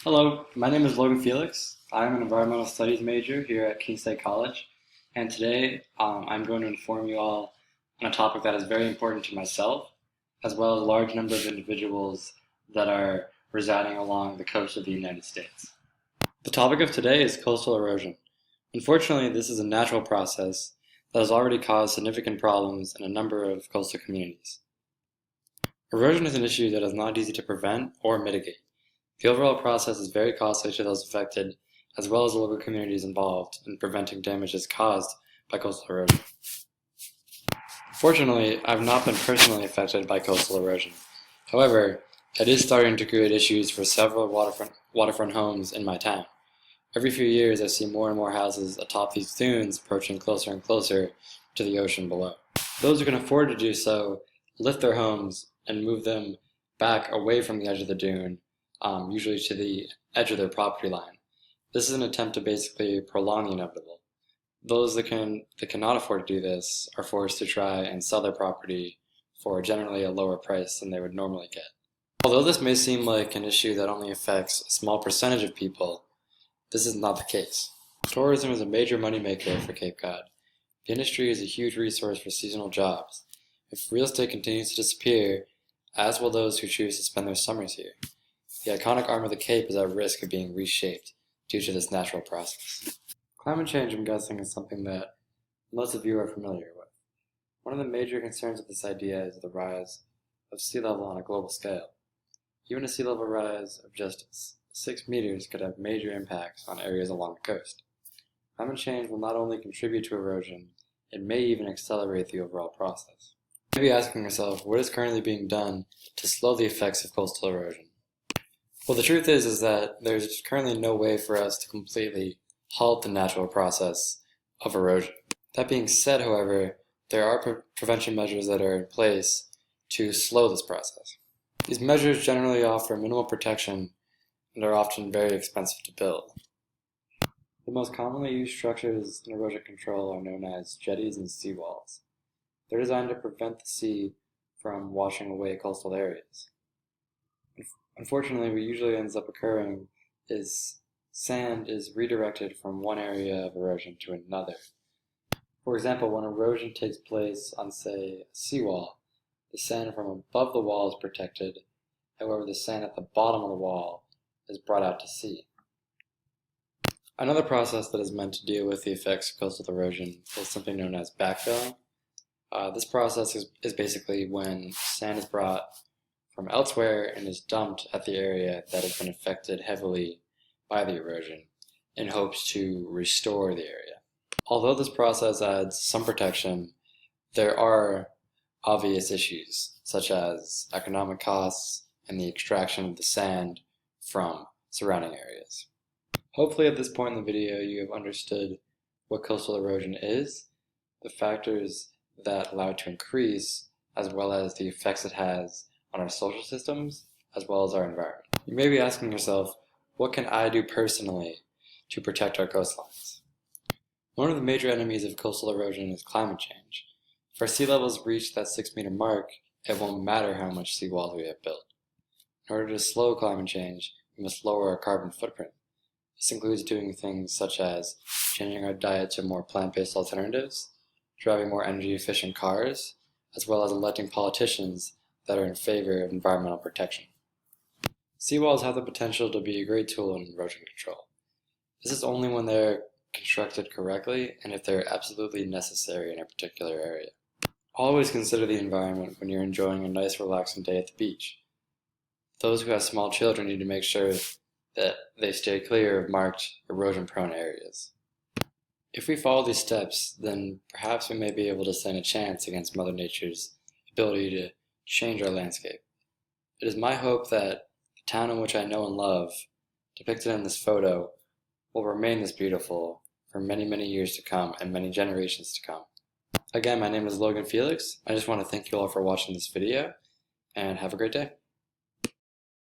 Hello, my name is Logan Felix. I'm an environmental studies major here at King State College, and today I'm going to inform you all on a topic that is very important to myself, as well as a large number of individuals that are residing along the coast of the United States. The topic of today is coastal erosion. Unfortunately, this is a natural process that has already caused significant problems in a number of coastal communities. Erosion is an issue that is not easy to prevent or mitigate. The overall process is very costly to those affected, as well as the local communities involved in preventing damages caused by coastal erosion. Fortunately, I've not been personally affected by coastal erosion. However, it is starting to create issues for several waterfront homes in my town. Every few years, I see more and more houses atop these dunes approaching closer and closer to the ocean below. Those who can afford to do so lift their homes and move them back away from the edge of the dune, usually to the edge of their property line. This is an attempt to basically prolong the inevitable. Those that cannot afford to do this are forced to try and sell their property for generally a lower price than they would normally get. Although this may seem like an issue that only affects a small percentage of people, this is not the case. Tourism is a major moneymaker for Cape Cod. The industry is a huge resource for seasonal jobs. If real estate continues to disappear, as will those who choose to spend their summers here. The iconic arm of the Cape is at risk of being reshaped due to this natural process. Climate change, I'm guessing, is something that most of you are familiar with. One of the major concerns of this idea is the rise of sea level on a global scale. Even a sea level rise of just 6 meters could have major impacts on areas along the coast. Climate change will not only contribute to erosion, it may even accelerate the overall process. You may be asking yourself, what is currently being done to slow the effects of coastal erosion? Well, the truth is that there's currently no way for us to completely halt the natural process of erosion. That being said, however, there are prevention measures that are in place to slow this process. These measures generally offer minimal protection and are often very expensive to build. The most commonly used structures in erosion control are known as jetties and seawalls. They're designed to prevent the sea from washing away coastal areas. Unfortunately, what usually ends up occurring is sand is redirected from one area of erosion to another. For example, when erosion takes place on, say, a seawall, the sand from above the wall is protected, however, the sand at the bottom of the wall is brought out to sea. Another process that is meant to deal with the effects of coastal erosion is something known as backfilling. This process is basically when sand is brought from elsewhere and is dumped at the area that has been affected heavily by the erosion in hopes to restore the area. Although this process adds some protection, there are obvious issues such as economic costs and the extraction of the sand from surrounding areas. Hopefully at this point in the video you have understood what coastal erosion is, the factors that allow it to increase, as well as the effects it has on our social systems, as well as our environment. You may be asking yourself, what can I do personally to protect our coastlines? One of the major enemies of coastal erosion is climate change. If our sea levels reach that 6-meter mark, it won't matter how much seawalls we have built. In order to slow climate change, we must lower our carbon footprint. This includes doing things such as changing our diet to more plant-based alternatives, driving more energy-efficient cars, as well as electing politicians that are in favor of environmental protection. Seawalls have the potential to be a great tool in erosion control. This is only when they're constructed correctly and if they're absolutely necessary in a particular area. Always consider the environment when you're enjoying a nice relaxing day at the beach. Those who have small children need to make sure that they stay clear of marked erosion-prone areas. If we follow these steps, then perhaps we may be able to stand a chance against Mother Nature's ability to change our landscape. It is my hope that the town in which I know and love, depicted in this photo, will remain this beautiful for many, many years to come and many generations to come. Again, my name is Logan Felix. I just want to thank you all for watching this video, and have a great day.